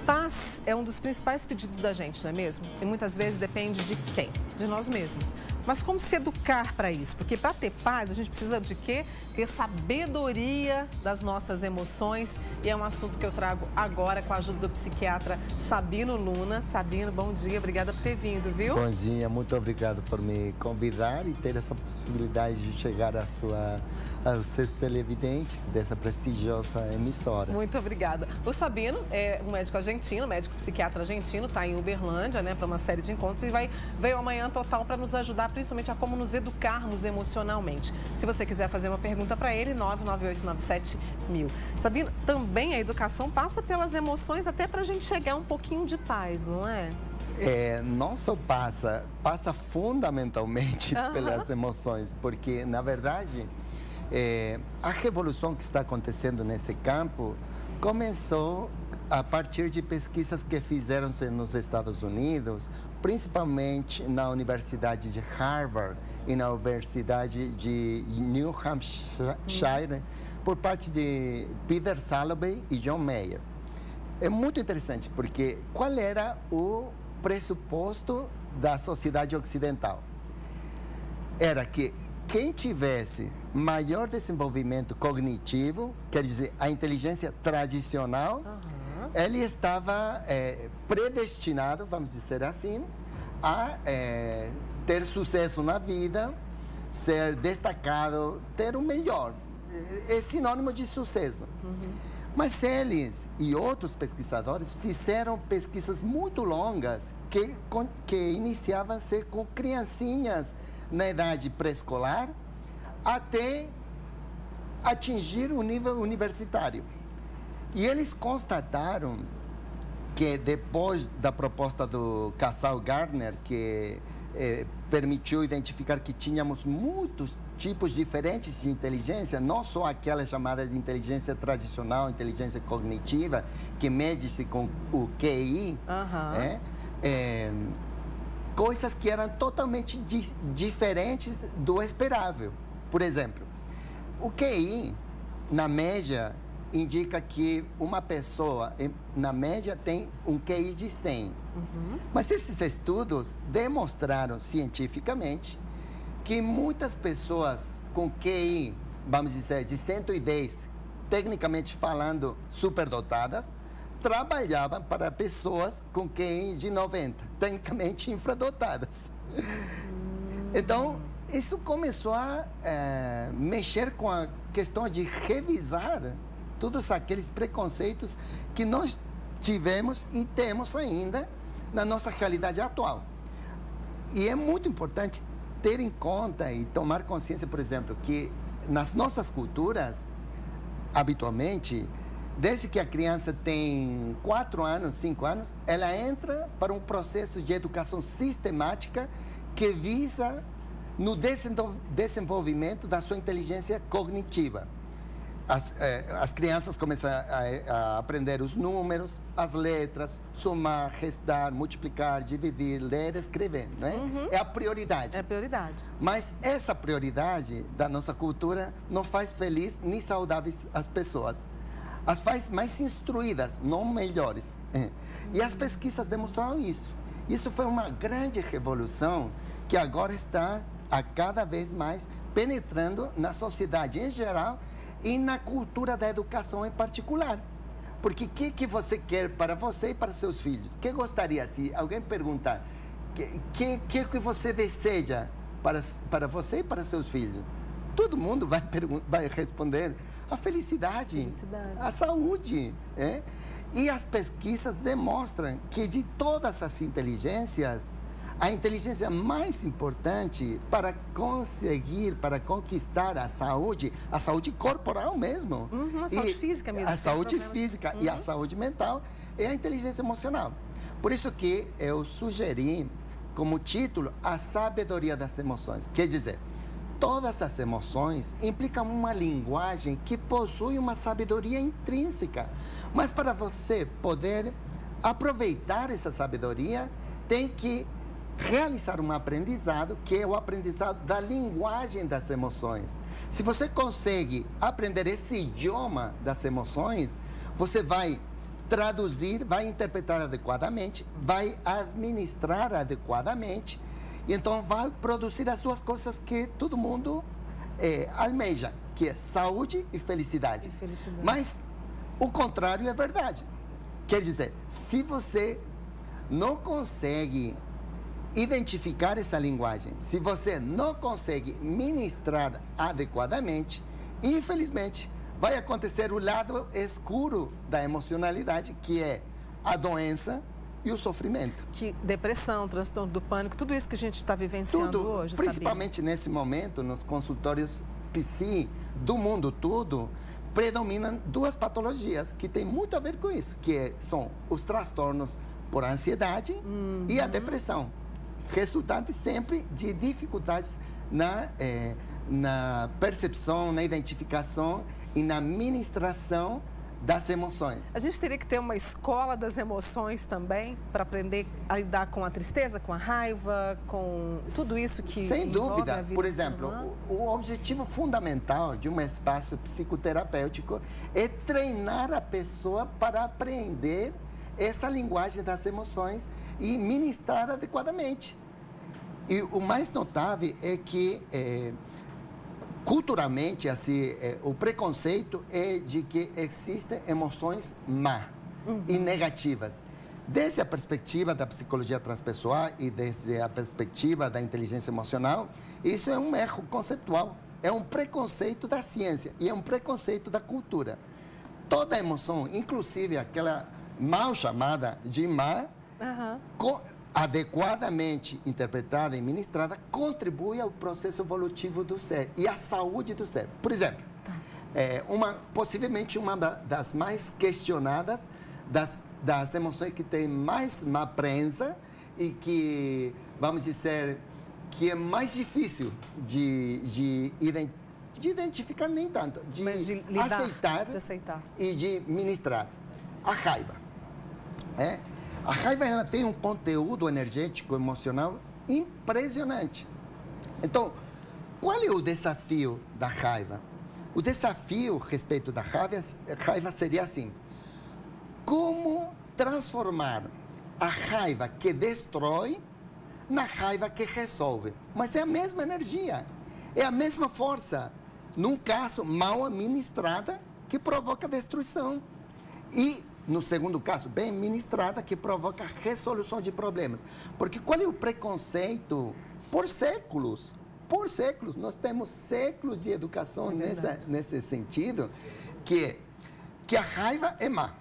Paz é um dos principais pedidos da gente, não é mesmo? E muitas vezes depende de quem? De nós mesmos. Mas como se educar para isso? Porque para ter paz, a gente precisa de quê? Ter sabedoria das nossas emoções. E é um assunto que eu trago agora com a ajuda do psiquiatra Sabino Luna. Sabino, bom dia, obrigada por ter vindo, viu? Bom dia, muito obrigado por me convidar e ter essa possibilidade de chegar aos seus televidentes dessa prestigiosa emissora. Muito obrigada. O Sabino é um médico argentino, médico psiquiatra argentino, está em Uberlândia, né, para uma série de encontros e veio amanhã total para nos ajudar, principalmente a como nos educarmos emocionalmente. Se você quiser fazer uma pergunta para ele, 99897.000. Sabino, também a educação passa pelas emoções até para a gente chegar um pouquinho de paz, não é? Não só passa fundamentalmente pelas emoções, porque, na verdade, a revolução que está acontecendo nesse campo começou a partir de pesquisas que fizeram-se nos Estados Unidos, principalmente na Universidade de Harvard e na Universidade de New Hampshire, por parte de Peter Salovey e John Mayer. É muito interessante, porque qual era o pressuposto da sociedade ocidental? Era que quem tivesse maior desenvolvimento cognitivo, quer dizer, a inteligência tradicional, ele estava predestinado, vamos dizer assim, a ter sucesso na vida, ser destacado, ter o melhor. É sinônimo de sucesso. Mas eles e outros pesquisadores fizeram pesquisas muito longas que iniciavam-se com criancinhas na idade pré-escolar até atingir o nível universitário. E eles constataram que depois da proposta do casal Gardner, que permitiu identificar que tínhamos muitos tipos diferentes de inteligência, não só aquela chamada de inteligência tradicional, inteligência cognitiva, que mede-se com o QI, coisas que eram totalmente diferentes do esperável. Por exemplo, o QI, na média, indica que uma pessoa, na média, tem um QI de 100. Mas esses estudos demonstraram cientificamente que muitas pessoas com QI, vamos dizer, de 110, tecnicamente falando, superdotadas, trabalhavam para pessoas com QI de 90, tecnicamente infradotadas. Então, isso começou a mexer com a questão de revisar todos aqueles preconceitos que nós tivemos e temos ainda na nossa realidade atual. E é muito importante ter em conta e tomar consciência, por exemplo, que nas nossas culturas, habitualmente, desde que a criança tem 4 anos, 5 anos, ela entra para um processo de educação sistemática que visa no desenvolvimento da sua inteligência cognitiva. As crianças começam a aprender os números, as letras, somar, restar, multiplicar, dividir, ler, escrever, não é? É a prioridade. É a prioridade. Mas essa prioridade da nossa cultura não faz feliz nem saudáveis as pessoas. As faz mais instruídas, não melhores. E as pesquisas demonstraram isso. Isso foi uma grande revolução que agora está a cada vez mais penetrando na sociedade em geral e na cultura da educação em particular. Porque o que você quer para você e para seus filhos? O que gostaria, se alguém perguntar, o que você deseja para você e para seus filhos? Todo mundo vai responder a felicidade, a saúde. E as pesquisas demonstram que de todas as inteligências, a inteligência mais importante para conseguir, para conquistar a saúde corporal mesmo. A saúde física mesmo. A saúde física e a saúde mental é a inteligência emocional. Por isso que eu sugeri como título a sabedoria das emoções. Quer dizer, todas as emoções implicam uma linguagem que possui uma sabedoria intrínseca. Mas para você poder aproveitar essa sabedoria, tem que realizar um aprendizado, que é o aprendizado da linguagem das emoções. Se você consegue aprender esse idioma das emoções, você vai traduzir, vai interpretar adequadamente, vai administrar adequadamente, e então vai produzir as duas coisas que todo mundo almeja, que é saúde e felicidade. Mas o contrário é verdade. Quer dizer, se você não consegue identificar essa linguagem, se você não consegue ministrar adequadamente, infelizmente, vai acontecer o lado escuro da emocionalidade, que é a doença e o sofrimento. Que depressão, transtorno do pânico, tudo isso que a gente está vivenciando hoje, principalmente nesse momento, nos consultórios psi do mundo todo, predominam duas patologias que têm muito a ver com isso, que são os transtornos por ansiedade e a depressão, resultante sempre de dificuldades na percepção, na identificação e na ministração das emoções. A gente teria que ter uma escola das emoções também, para aprender a lidar com a tristeza, com a raiva, com tudo isso que sem dúvida. A vida por exemplo, o objetivo fundamental de um espaço psicoterapêutico é treinar a pessoa para aprender essa linguagem das emoções e ministrar adequadamente. E o mais notável é que culturalmente, assim, o preconceito é de que existem emoções má e negativas. Desde a perspectiva da psicologia transpessoal e desde a perspectiva da inteligência emocional, isso é um erro conceitual, é um preconceito da ciência e é um preconceito da cultura. Toda emoção, inclusive aquela mal chamada de má, adequadamente interpretada e ministrada, contribui ao processo evolutivo do ser e à saúde do ser. Por exemplo, possivelmente uma das mais questionadas, das emoções que tem mais má prensa e que, vamos dizer, que é mais difícil de identificar, nem tanto, de aceitar e de ministrar. A raiva. A raiva, ela tem um conteúdo energético, emocional impressionante. Então, qual é o desafio da raiva? O desafio a respeito da raiva seria assim: como transformar a raiva que destrói na raiva que resolve? Mas é a mesma energia, é a mesma força, num caso mal administrada, que provoca destruição. E no segundo caso, bem ministrada, que provoca resolução de problemas. Porque qual é o preconceito? Por séculos, nós temos séculos de educação nesse sentido, que a raiva é má.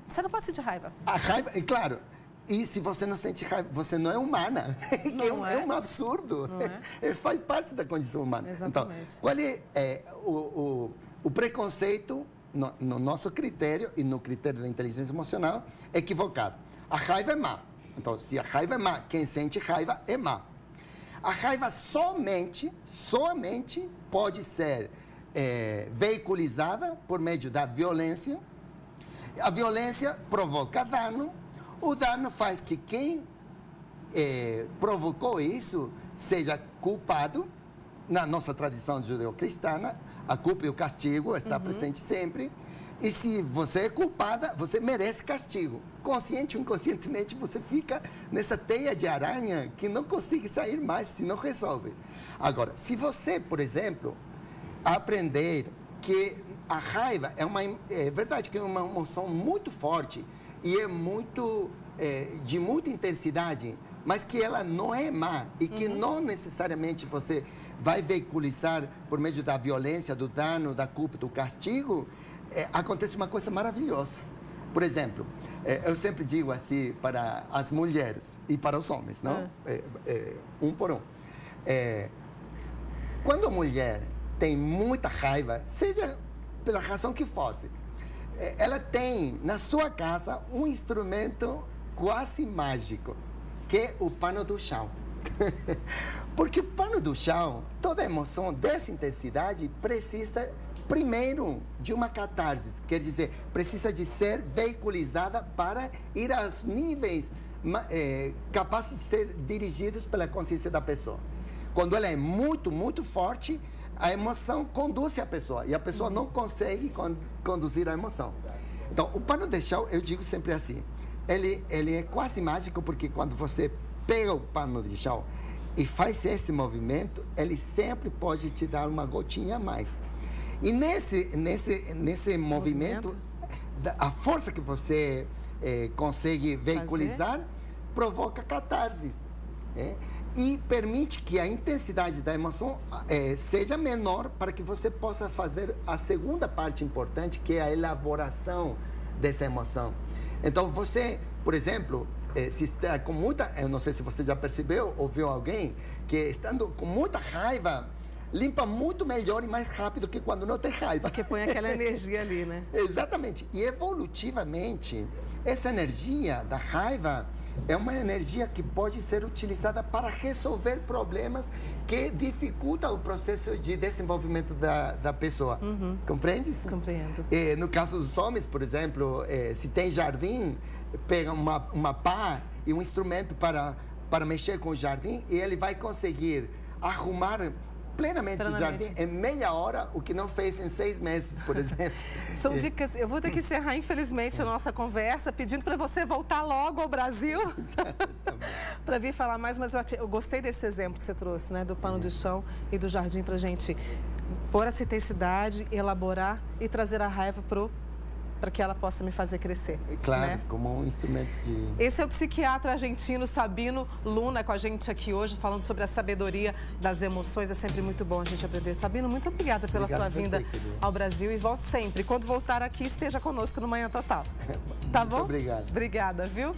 Você não pode sentir raiva. A raiva, é claro. E se você não sente raiva, você não é humana. É um absurdo. Faz parte da condição humana. Exatamente. Então, qual é o preconceito no nosso critério e no critério da inteligência emocional equivocado? A raiva é má. Então, se a raiva é má, quem sente raiva é má. A raiva somente pode ser veiculizada por meio da violência. A violência provoca dano. O dano faz que quem provocou isso seja culpado. Na nossa tradição judeu-cristã, a culpa e o castigo está presente sempre. E se você é culpada, você merece castigo. Consciente ou inconscientemente, você fica nessa teia de aranha que não consegue sair mais se não resolve. Agora, se você, por exemplo, aprender que a raiva é verdade que é uma emoção muito forte e é de muita intensidade, mas que ela não é má e que não necessariamente você vai veiculizar por meio da violência, do dano, da culpa, do castigo, acontece uma coisa maravilhosa. Por exemplo, eu sempre digo assim para as mulheres e para os homens, não? Um por um. Quando a mulher tem muita raiva, seja pela razão que fosse, ela tem na sua casa um instrumento quase mágico, que é o pano do chão. Porque o pano do chão, toda emoção dessa intensidade precisa primeiro de uma catarse, quer dizer, precisa de ser veiculizada para ir aos níveis capazes de ser dirigidos pela consciência da pessoa. Quando ela é muito, muito forte, a emoção conduz a pessoa e a pessoa não consegue conduzir a emoção. Então, o pano de chão, eu digo sempre assim, ele é quase mágico porque quando você pega o pano de chão e faz esse movimento, ele sempre pode te dar uma gotinha a mais. E nesse movimento, a força que você consegue veiculizar provoca catarse. E permite que a intensidade da emoção seja menor para que você possa fazer a segunda parte importante, que é a elaboração dessa emoção. Então, você, por exemplo, se está com muita... Eu não sei se você já percebeu ou viu alguém que, estando com muita raiva, limpa muito melhor e mais rápido que quando não tem raiva. Porque põe aquela energia ali, né? Exatamente. E evolutivamente, essa energia da raiva é uma energia que pode ser utilizada para resolver problemas que dificultam o processo de desenvolvimento da pessoa. Compreendes? Compreendo. No caso dos homens, por exemplo, se tem jardim, pega uma pá e um instrumento para mexer com o jardim e ele vai conseguir arrumar plenamente o jardim em meia hora, o que não fez em 6 meses, por exemplo. São dicas. Eu vou ter que encerrar, infelizmente, a nossa conversa, pedindo para você voltar logo ao Brasil para vir falar mais, mas eu gostei desse exemplo que você trouxe, né, do pano de chão e do jardim, para a gente pôr essa intensidade, elaborar e trazer a raiva para que ela possa me fazer crescer. Claro, né? como um instrumento de... Esse é o psiquiatra argentino Sabino Luna com a gente aqui hoje, falando sobre a sabedoria das emoções. É sempre muito bom a gente aprender. Sabino, muito obrigada pela sua vinda ao Brasil e volte sempre. Quando voltar aqui, esteja conosco no Manhã Total. Tá bom? Muito obrigado. Obrigada, viu?